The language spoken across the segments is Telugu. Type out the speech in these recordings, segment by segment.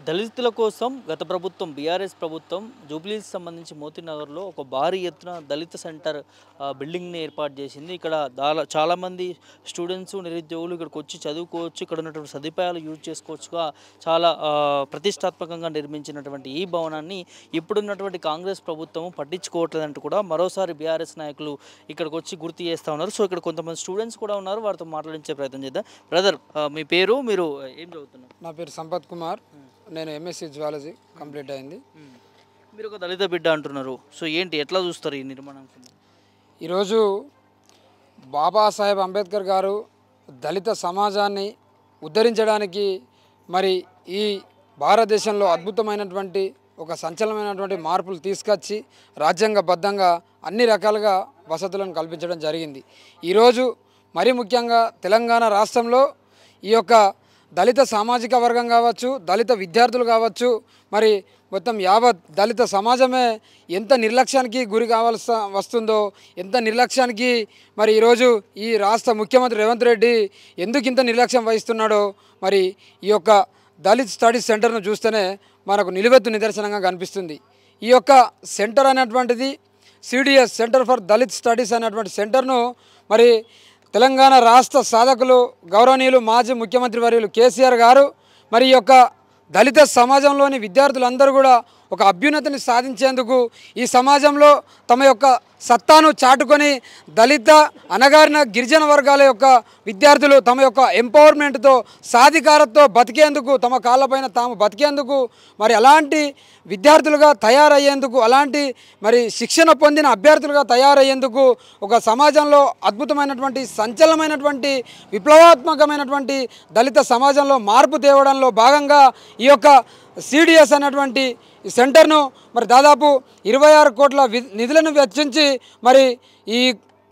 దళితుల కోసం గత ప్రభుత్వం బీఆర్ఎస్ ప్రభుత్వం జూబ్లీస్ సంబంధించి మోతీనగర్లో ఒక భారీ ఎత్తున దళిత సెంటర్ బిల్డింగ్ని ఏర్పాటు చేసింది. ఇక్కడ చాలామంది స్టూడెంట్స్ నిరుద్యోగులు ఇక్కడికి వచ్చి చదువుకోవచ్చు, ఇక్కడ ఉన్నటువంటి సదుపాయాలు యూజ్ చేసుకోవచ్చుగా చాలా ప్రతిష్టాత్మకంగా నిర్మించినటువంటి ఈ భవనాన్ని ఇప్పుడున్నటువంటి కాంగ్రెస్ ప్రభుత్వం పట్టించుకోవట్లేదంటూ కూడా మరోసారి బీఆర్ఎస్ నాయకులు ఇక్కడికి వచ్చి గుర్తు చేస్తూ ఉన్నారు. సో ఇక్కడ కొంతమంది స్టూడెంట్స్ కూడా ఉన్నారు, వారితో మాట్లాడించే ప్రయత్నం చేద్దాం. బ్రదర్, మీ పేరు, మీరు ఏం చదువుతున్నారు? నా పేరు సంపత్ కుమార్, నేను ఎంఎస్సీ జువాలజీ కంప్లీట్ అయింది. మీరు ఒక దళిత బిడ్డ అంటున్నారు, సో ఏంటి, ఎట్లా చూస్తారు ఈ నిర్మాణం? ఈరోజు బాబాసాహెబ్ అంబేద్కర్ గారు దళిత సమాజాన్ని ఉద్ధరించడానికి మరి ఈ భారతదేశంలో అద్భుతమైనటువంటి ఒక సంచలనమైనటువంటి మార్పులు తీసుకొచ్చి రాజ్యాంగబద్ధంగా అన్ని రకాలుగా వసతులను కల్పించడం జరిగింది. ఈరోజు మరి ముఖ్యంగా తెలంగాణ రాష్ట్రంలో ఈ యొక్క దళిత సామాజిక వర్గం కావచ్చు, దళిత విద్యార్థులు కావచ్చు, మరి మొత్తం యావత్ దళిత సమాజమే ఎంత నిర్లక్ష్యానికి గురి కావాల్సి వస్తుందో, ఎంత నిర్లక్ష్యానికి మరి ఈరోజు ఈ రాష్ట్ర ముఖ్యమంత్రి రేవంత్ రెడ్డి ఎందుకు ఇంత నిర్లక్ష్యం వహిస్తున్నాడో మరి ఈ యొక్క దళిత్ స్టడీస్ సెంటర్ను చూస్తేనే మనకు నిలువెత్తు నిదర్శనంగా కనిపిస్తుంది. ఈ యొక్క సెంటర్ అనేటువంటిది CDS centre for Dalit studies అనేటువంటి సెంటర్ను మరి తెలంగాణ రాష్ట్ర సాధకులు గౌరవనీయులు మాజీ ముఖ్యమంత్రి వర్యులు కేసీఆర్ గారు మరి ఈ యొక్క దళిత సమాజంలోని విద్యార్థులందరూ కూడా ఒక అభ్యున్నతిని సాధించేందుకు ఈ సమాజంలో తమ యొక్క సత్తాను చాటుకొని దళిత అణగారిన గిరిజన వర్గాల యొక్క విద్యార్థులు తమ యొక్క ఎంపవర్మెంట్తో సాధికారతతో బతికేందుకు, తమ కాళ్ళపైన తాము బతికేందుకు మరి అలాంటి విద్యార్థులుగా తయారయ్యేందుకు, అలాంటి మరి శిక్షణ పొందిన అభ్యర్థులుగా తయారయ్యేందుకు ఒక సమాజంలో అద్భుతమైనటువంటి సంచలనమైనటువంటి విప్లవాత్మకమైనటువంటి దళిత సమాజంలో మార్పు తేవడంలో భాగంగా ఈ యొక్క సిడిఎస్ అనేటువంటి ఈ సెంటర్ను మరి దాదాపు 26 కోట్ల నిధులను వెచ్చించి మరి ఈ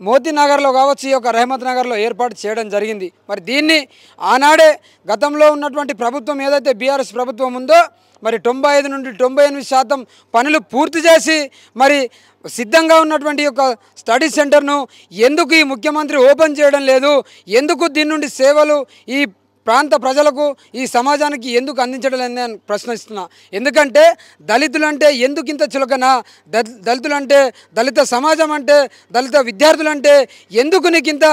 మోతీనగర్లో కావచ్చు, ఈ యొక్క రహమత్ నగర్లో ఏర్పాటు చేయడం జరిగింది. మరి దీన్ని ఆనాడే గతంలో ఉన్నటువంటి ప్రభుత్వం ఏదైతే బీఆర్ఎస్ ప్రభుత్వం ఉందో మరి 95 నుండి 98% పనులు పూర్తి చేసి మరి సిద్ధంగా ఉన్నటువంటి యొక్క స్టడీ సెంటర్ను ఎందుకు ఈ ముఖ్యమంత్రి ఓపెన్ చేయడం లేదు, ఎందుకు దీని నుండి సేవలు ఈ ప్రాంత ప్రజలకు, ఈ సమాజానికి ఎందుకు అందించడం లేదని ప్రశ్నిస్తున్నా. ఎందుకంటే దళితులంటే ఎందుకు ఇంత చులకన, దళితులంటే, దళిత సమాజం అంటే, దళిత విద్యార్థులంటే ఎందుకు నీకు ఇంత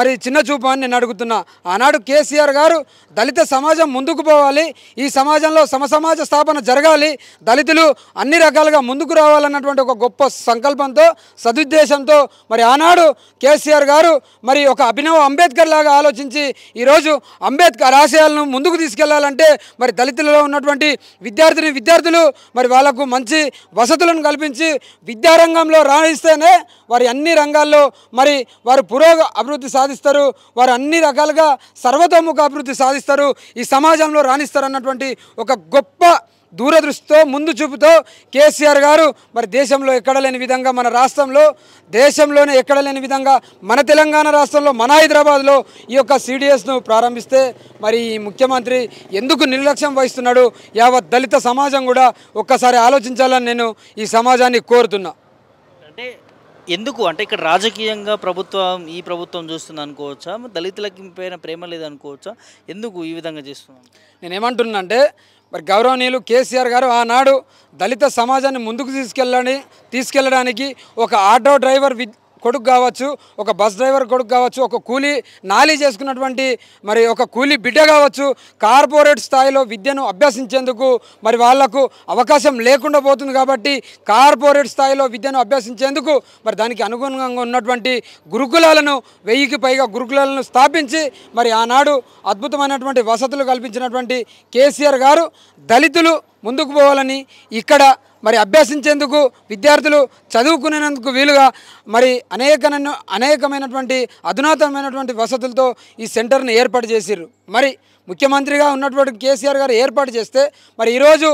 మరి చిన్న చూపు అని నేను అడుగుతున్నా. ఆనాడు కేసీఆర్ గారు దళిత సమాజం ముందుకు పోవాలి, ఈ సమాజంలో సమసమాజ స్థాపన జరగాలి, దళితులు అన్ని రకాలుగా ముందుకు రావాలన్నటువంటి ఒక గొప్ప సంకల్పంతో, సదుద్దేశంతో మరి ఆనాడు కేసీఆర్ గారు మరి ఒక అభినవ అంబేద్కర్ లాగా ఆలోచించి ఈరోజు అంబేద్కర్ ఆశయాలను ముందుకు తీసుకెళ్లాలంటే మరి దళితులలో ఉన్నటువంటి విద్యార్థులు మరి వాళ్ళకు మంచి వసతులను కల్పించి విద్యారంగంలో రాణిస్తేనే వారి అన్ని రంగాల్లో మరి వారు అభివృద్ధి సాధిస్తారు, వారు అన్ని రకాలుగా సర్వతోముఖ అభివృద్ధి సాధిస్తారు, ఈ సమాజంలో రాణిస్తారు అన్నటువంటి ఒక గొప్ప దూరదృష్టితో, ముందు చూపుతో కేసీఆర్ గారు మరి దేశంలో ఎక్కడ లేని విధంగా, మన రాష్ట్రంలో దేశంలోనే ఎక్కడ లేని విధంగా మన తెలంగాణ రాష్ట్రంలో, మన హైదరాబాద్లో ఈ యొక్క సిడిఎస్ను ప్రారంభిస్తే మరి ఈ ముఖ్యమంత్రి ఎందుకు నిర్లక్ష్యం వహిస్తున్నాడు, యావత్ దళిత సమాజం కూడా ఒక్కసారి ఆలోచించాలని నేను ఈ సమాజాన్ని కోరుతున్నా. అంటే ఎందుకు అంటే ఇక్కడ రాజకీయంగా ఈ ప్రభుత్వం చూస్తుంది అనుకోవచ్చా, దళితులకి పైన ప్రేమ లేదనుకోవచ్చా, ఎందుకు ఈ విధంగా చేస్తున్నాను? నేనేమంటున్నా అంటే మరి గౌరవనీయులు కేసీఆర్ గారు ఆనాడు దళిత సమాజాన్ని ముందుకు తీసుకెళ్ళడానికి ఒక ఆటో డ్రైవర్ కొడుకు కావచ్చు, ఒక బస్ డ్రైవర్ కొడుకు కావచ్చు, ఒక కూలీ నాలీ చేసుకున్నటువంటి మరి ఒక కూలీ బిడ్డ కావచ్చు, కార్పొరేట్ స్థాయిలో విద్యను అభ్యసించేందుకు మరి వాళ్లకు అవకాశం లేకుండా పోతుంది. కాబట్టి కార్పొరేట్ స్థాయిలో విద్యను అభ్యసించేందుకు మరి దానికి అనుగుణంగా ఉన్నటువంటి గురుకులాలను 1000కి పైగా గురుకులాలను స్థాపించి మరి ఆనాడు అద్భుతమైనటువంటి వసతులు కల్పించినటువంటి కేసీఆర్ గారు దళితులు ముందుకు పోవాలని, ఇక్కడ మరి అభ్యసించేందుకు విద్యార్థులు చదువుకునేందుకు వీలుగా మరి అనేకమైనటువంటి అధునాతనమైనటువంటి వసతులతో ఈ సెంటర్ని ఏర్పాటు చేసిర్రు. మరి ముఖ్యమంత్రిగా ఉన్నటువంటి కేసీఆర్ గారు ఏర్పాటు చేస్తే మరి ఈరోజు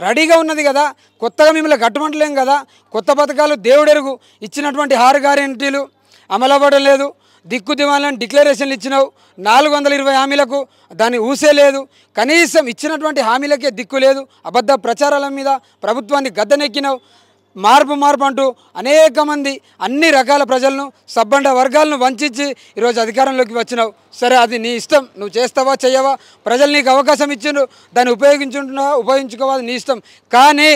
రెడీగా ఉన్నది కదా, కొత్తగా మిమ్మల్ని కట్టమంటలేం కదా, కొత్త పథకాలు దేవుడెరుగు ఇచ్చినటువంటి 6 గ్యారెంటీలు అమలవ్వడం లేదు, దిక్కు దివాలని డిక్లరేషన్లు ఇచ్చినావు, 420 హామీలకు దాన్ని ఊసే లేదు, కనీసం ఇచ్చినటువంటి హామీలకే దిక్కు లేదు, అబద్ధ ప్రచారాల మీద ప్రభుత్వాన్ని గద్దెనెక్కినావు. మార్పు మార్పు అంటూ అనేక మంది అన్ని రకాల ప్రజలను సబ్బండ వర్గాలను వంచి ఈరోజు అధికారంలోకి వచ్చినావు. సరే, అది నీ ఇష్టం, నువ్వు చేస్తావా చేయవా, ప్రజలు నీకు అవకాశం ఇచ్చిండ్రు, దాన్ని ఉపయోగించుకోవాలి, నీ ఇష్టం. కానీ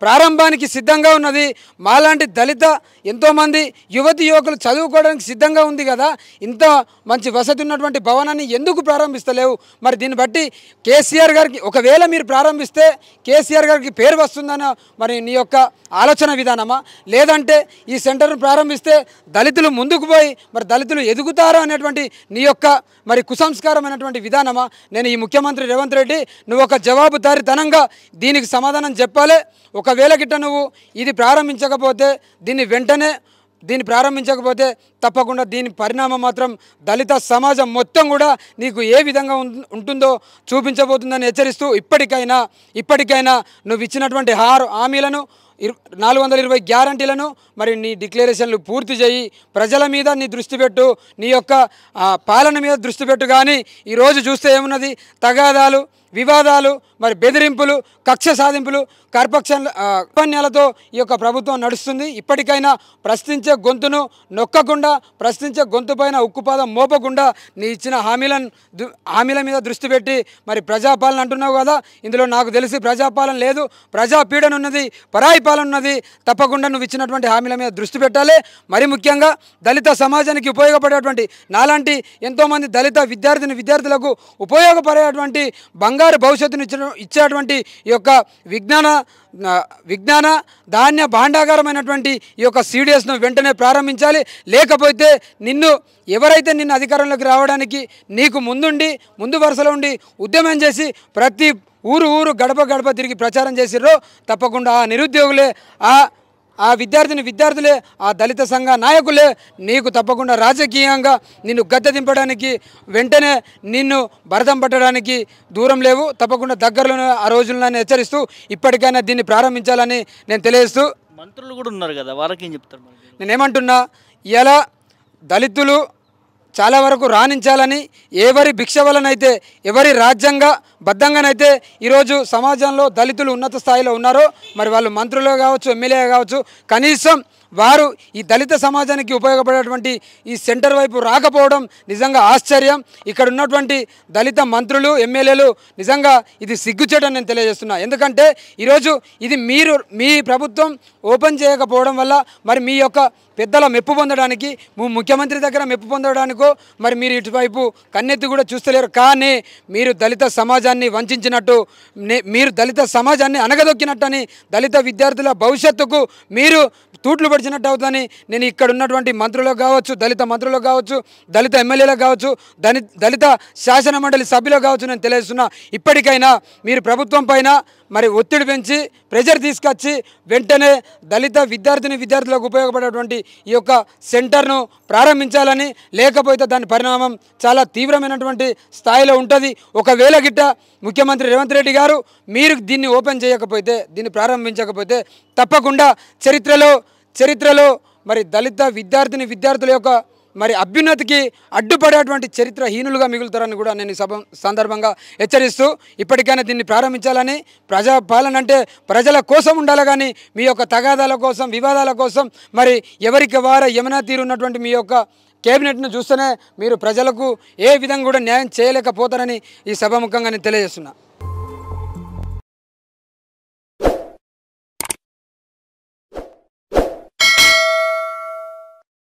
ప్రారంభానికి సిద్ధంగా ఉన్నది మాలాంటి దళిత ఎంతోమంది యువతి యువకులు చదువుకోవడానికి సిద్ధంగా ఉంది కదా, ఇంత మంచి వసతి ఉన్నటువంటి భవనాన్ని ఎందుకు ప్రారంభిస్తలేవు? మరి దీన్ని బట్టి కేసీఆర్ గారికి, ఒకవేళ మీరు ప్రారంభిస్తే కేసీఆర్ గారికి పేరు వస్తుందన్న మరి నీ యొక్క ఆలోచన విధానమా, లేదంటే ఈ సెంటర్ను ప్రారంభిస్తే దళితులు ముందుకు పోయి మరి దళితులు ఎదుగుతారు అనేటువంటి నీ యొక్క మరి కుసంస్కారమైనటువంటి విధానమా? నేను ఈ ముఖ్యమంత్రి రేవంత్ రెడ్డి, నువ్వు ఒక జవాబుదారీతనంగా దీనికి సమాధానం చెప్పాలి. ఒకవేళ గిట్ట నువ్వు ఇది ప్రారంభించకపోతే, దీన్ని ప్రారంభించకపోతే తప్పకుండా దీని పరిణామం మాత్రం దళిత సమాజం మొత్తం కూడా నీకు ఏ విధంగా ఉంటుందో చూపించబోతుందని హెచ్చరిస్తూ, ఇప్పటికైనా నువ్వు ఇచ్చినటువంటి హామీలను 420 గ్యారంటీలను మరి నీ డిక్లరేషన్లు పూర్తి చేయి, ప్రజల మీద నీ దృష్టి పెట్టు, నీ యొక్క పాలన మీద దృష్టి పెట్టు. కానీ ఈరోజు చూస్తే ఏమున్నది, తగాదాలు, వివాదాలు, మరి బెదిరింపులు, కక్ష సాధింపులు, కర్పణ్యాలతో ఈ యొక్క ప్రభుత్వం నడుస్తుంది. ఇప్పటికైనా ప్రశ్నించే గొంతును నొక్కకుండా, ప్రశ్నించే గొంతు పైన ఉక్కుపాదం మోపకుండా నీ ఇచ్చిన హామీల మీద దృష్టి పెట్టి మరి ప్రజాపాలన అంటున్నావు కదా, ఇందులో నాకు తెలిసి ప్రజాపాలన లేదు, ప్రజాపీడన ఉన్నది, పరాయి పాలన ఉన్నది. తప్పకుండా నువ్వు ఇచ్చినటువంటి హామీల మీద దృష్టి పెట్టాలి. మరి ముఖ్యంగా దళిత సమాజానికి ఉపయోగపడేటువంటి నాలాంటి ఎంతోమంది దళిత విద్యార్థులకు ఉపయోగపడేటువంటి బంగారు భవిష్యత్తును ఇచ్చేటువంటి ఈ యొక్క విజ్ఞాన ధాన్య భాండాగారమైనటువంటి ఈ యొక్క CDSను వెంటనే ప్రారంభించాలి. లేకపోతే ఎవరైతే నిన్ను అధికారంలోకి రావడానికి నీకు ముందు వరుసలో ఉండి ఉద్యమం చేసి ప్రతి ఊరు గడప తిరిగి ప్రచారం చేసిర్రో తప్పకుండా ఆ నిరుద్యోగులే, ఆ విద్యార్థులే, ఆ దళిత సంఘ నాయకులే నీకు తప్పకుండా రాజకీయంగా నిన్ను గద్దె దింపడానికి, వెంటనే నిన్ను భరతం పట్టడానికి దూరం లేవు. తప్పకుండా దగ్గరలోనే ఆ రోజులను హెచ్చరిస్తూ ఇప్పటికైనా దీన్ని ప్రారంభించాలని నేను తెలియజేస్తూ, మంత్రులు కూడా ఉన్నారు కదా, వాళ్ళకి ఏం చెప్తారు? నేనేమంటున్నా, ఇలా దళితులు చాలా వరకు రాణించాలని, ఎవరి భిక్ష వలనైతే, ఎవరి రాజ్యాంగ బద్ధంగానైతే ఈరోజు సమాజంలో దళితులు ఉన్నత స్థాయిలో ఉన్నారో, మరి వాళ్ళు మంత్రులు కావచ్చు, ఎమ్మెల్యే కావచ్చు, కనీసం వారు ఈ దళిత సమాజానికి ఉపయోగపడేటువంటి ఈ సెంటర్ వైపు రాకపోవడం నిజంగా ఆశ్చర్యం. ఇక్కడ ఉన్నటువంటి దళిత మంత్రులు, ఎమ్మెల్యేలు నిజంగా ఇది సిగ్గుచేటని నేను తెలియజేస్తున్నా. ఎందుకంటే ఈరోజు ఇది మీ ప్రభుత్వం ఓపెన్ చేయకపోవడం వల్ల మరి మీ యొక్క పెద్దల మెప్పు పొందడానికి, ముఖ్యమంత్రి దగ్గర మెప్పు పొందడానికో మరి మీరు ఇటువైపు కన్నెత్తి కూడా చూస్తలేరు. కానీ మీరు దళిత సమాజాన్ని వంచినట్టు, మీరు దళిత సమాజాన్ని అనగదొక్కినట్టని, దళిత విద్యార్థుల భవిష్యత్తుకు మీరు తూట్లు పడిచినట్టు అవుతుందని నేను ఇక్కడ ఉన్నటువంటి మంత్రులకు కావచ్చు, దళిత మంత్రులకు కావచ్చు, దళిత ఎమ్మెల్యేలకు కావచ్చు, దళిత శాసన మండలి సభ్యులకు కావచ్చు నేను తెలియజేస్తున్నా. ఇప్పటికైనా మీరు ప్రభుత్వం పైన మరి ఒత్తిడి పెంచి ప్రెజర్ తీసుకొచ్చి వెంటనే దళిత విద్యార్థులకు ఉపయోగపడేటువంటి ఈ యొక్క సెంటర్ను ప్రారంభించాలని, లేకపోతే దాని పరిణామం చాలా తీవ్రమైనటువంటి స్థాయిలో ఉంటుంది. ఒకవేళ గిట్ట ముఖ్యమంత్రి రేవంత్ రెడ్డి గారు మీరు దీన్ని ఓపెన్ చేయకపోతే, దీన్ని ప్రారంభించకపోతే తప్పకుండా చరిత్రలో మరి దళిత విద్యార్థుల యొక్క మరి అభ్యున్నతికి అడ్డుపడేటువంటి చరిత్రహీనులుగా మిగులుతారని కూడా నేను ఈ సందర్భంగా హెచ్చరిస్తూ, ఇప్పటికైనా దీన్ని ప్రారంభించాలని, ప్రజాపాలన అంటే ప్రజల కోసం ఉండాలి, కానీ మీ యొక్క తగాదాల కోసం, వివాదాల కోసం మరి ఎవరికి యమునా తీరు ఉన్నటువంటి మీ యొక్క కేబినెట్ను చూస్తేనే మీరు ప్రజలకు ఏ విధంగా కూడా న్యాయం చేయలేకపోతారని ఈ సభాముఖంగా నేను తెలియజేస్తున్నా.